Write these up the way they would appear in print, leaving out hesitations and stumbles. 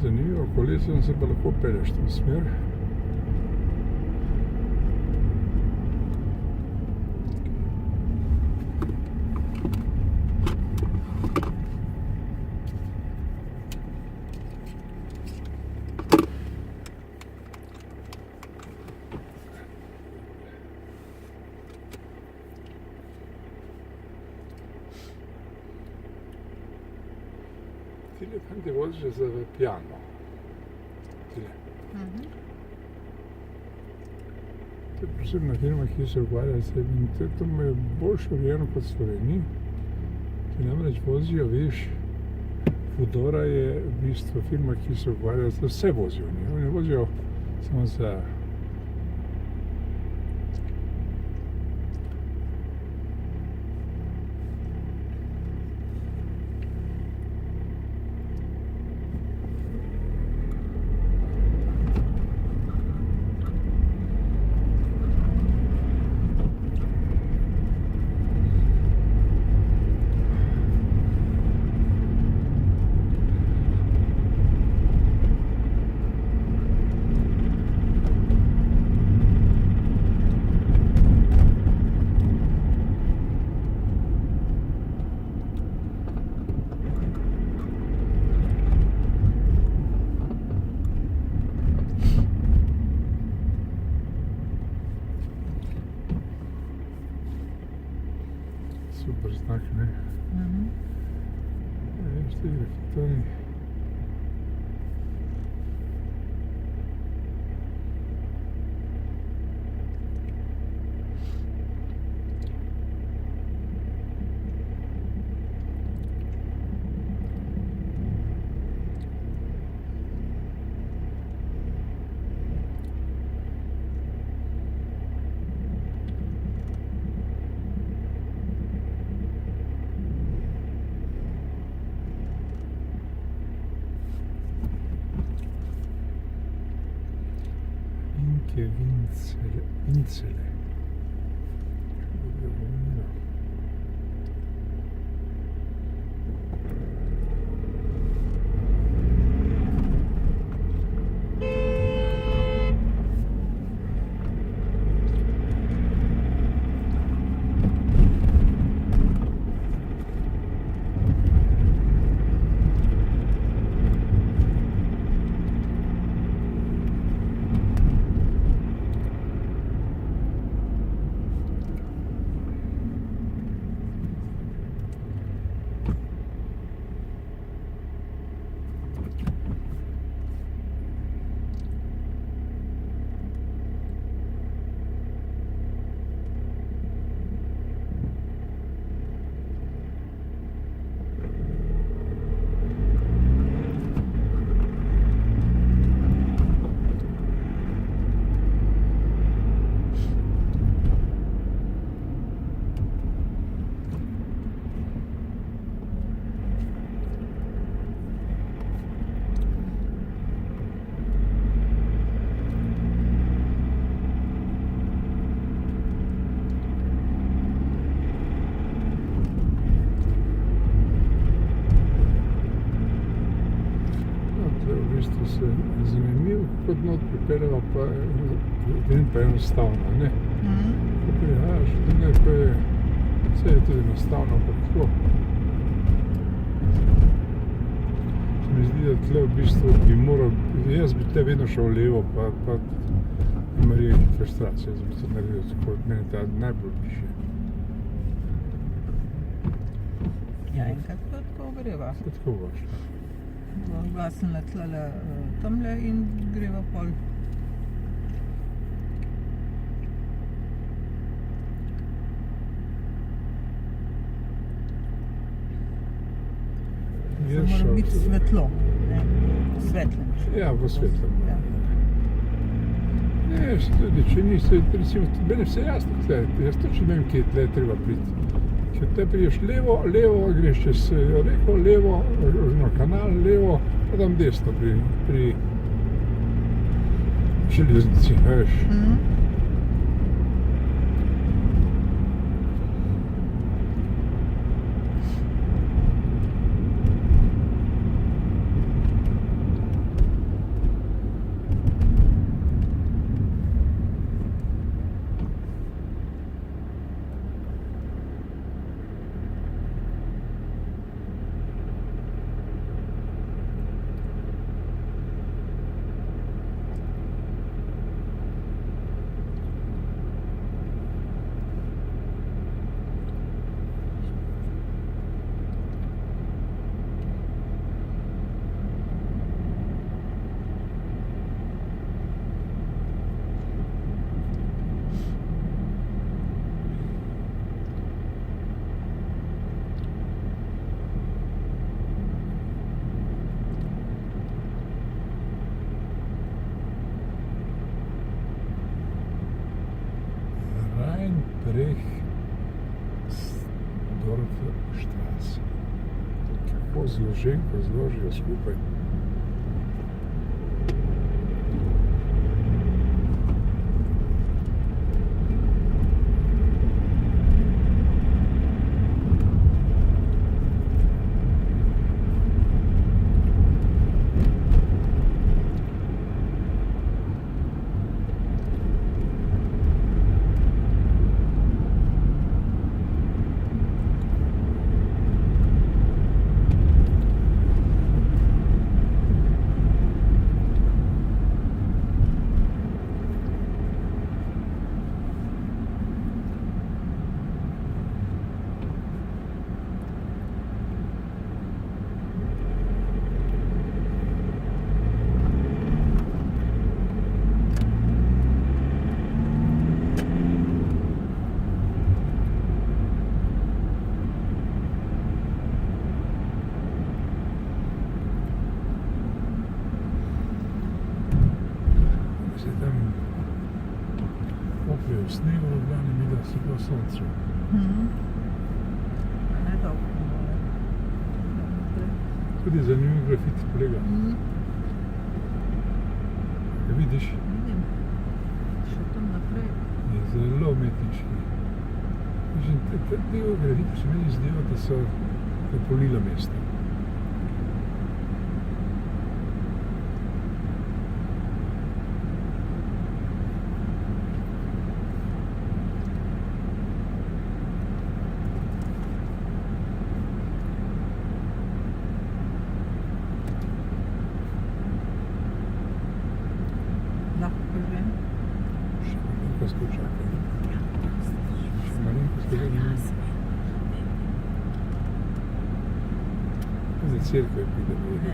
zanimivo, kolesom se pa lahko pelješ v to smer. Tile tam ti voziš za pijano. Tile. To je posebna firma, ki se ukvarja s tem in to je boljše urejeno kot v Sloveniji. Ti namreč vozijo, veš, Foodora je v bistvu firma, ki se ukvarja s tem, vse vozijo. Oni vozijo samo za super znak, ne? Veš, ti reflektorji. Winzele. Zanimivo, kot not pripeljava pa vem pa enostavno, ne? Ko prihajaš, ko je vse je tudi enostavno, ampak tako. Se mi zdi, da tle v bistvu bi moral, jaz bi tle vedno šel levo, pa Marija frustracija, jaz bi to naredil tako, od mene ta najbolj piše. Ja, enkrat pa tako greva. Tako boš. Dva sem letlele tamle in greva pol. Mora biti svetlo, ne? Svetlem. Ja, v svetlem. Ja. Ne, tudi, če nisi, recimo, meni vse jasno tle, jaz točno vem, kje tle treba priti. Če te priješ levo, greš čez reko, levo, na kanal, levo, pa tam desno pri železnici, veš. Brechtdorfstraße. Kako zloženko zložijo skupaj. V snegu, v Ljubljani, mi da se pa sonce. Ne dolgo. Tudi zanimiv grafit kolega. Ga vidiš? Vidim. Še tam naprej. Je zelo umetniški. Te grafiti se meni zdijo, da so polila mesta. Še malenko skakaj. Za cerkve pride vrede.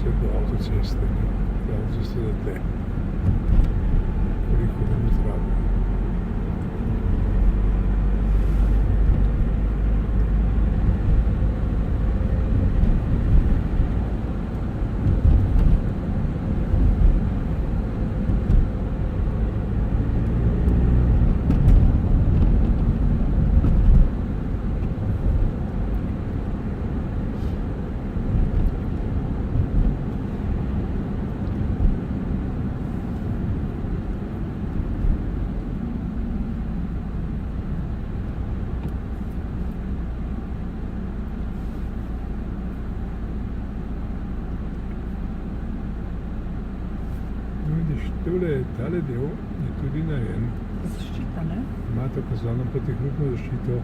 Do avtoceste, da avtoceste do tle. Koliko minut rabi. Tale del je tudi narejen. Zaščita, ne? Ima tako zvano protihrupno zaščito.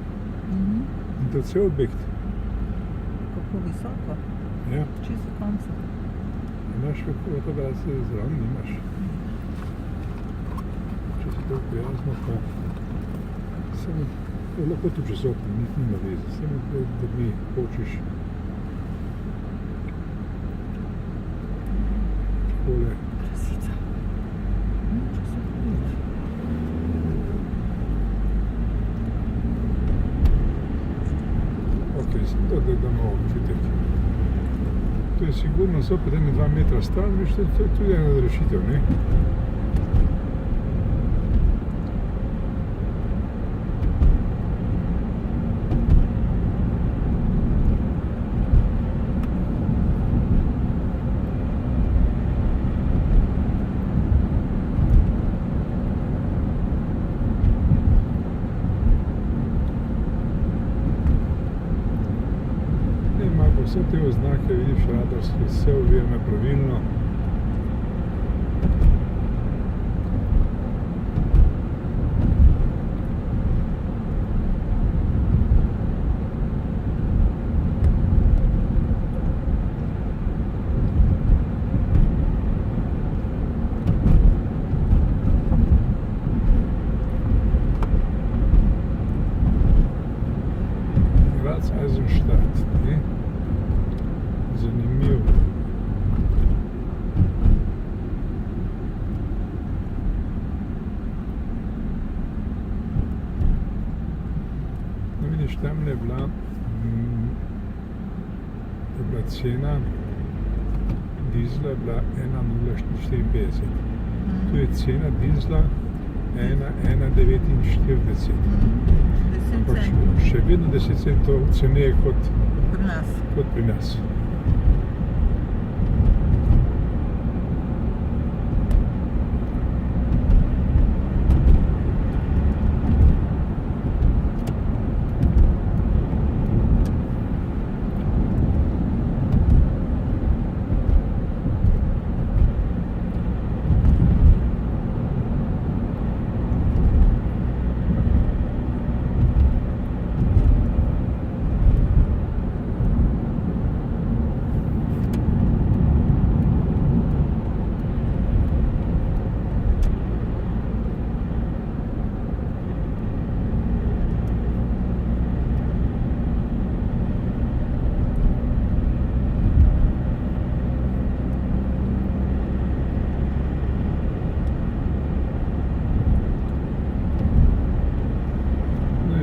In to cel objekt. Kako visoko? Ja. Čisto konca. Imaš fotografijo zraven, nimaš. Če si to prijazno, pa samo lahko tu čez okno, nima veze. Samo da mi hočeš takole. Krasica. Ok, sem da damo občutek. to je sigurno zopet 1-2 metra stran, viš, to je tudi ena od rešitev, ne? Vse te oznake vidiš radarske, vse uvirne pravilno. Graz Eisenstadt, ne? Zanimivo. No, vidiš, tamle je bila cena dizla je bila 1,054. Tu je cena dizla 1,49. Ampak še vedno 10 centov ceneje kot pri nas.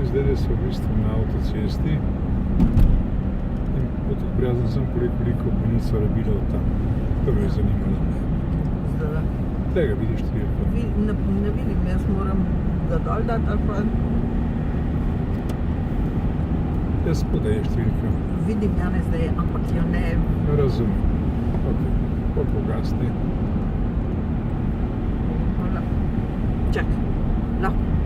Zdaj so v bistvu na avtocesti in kot prijazen sem koliko bolnica rabila od tam. To me je zanimalo. Zdaj. Tega vidiš številko. Ne vidim, jaz moram ga dol dati ali pa... Jaz spodaj je številka. Vidim, Janez, da je, ampak jo ne... Razumem. Ok, pa pogasni. Čakaj, lahko.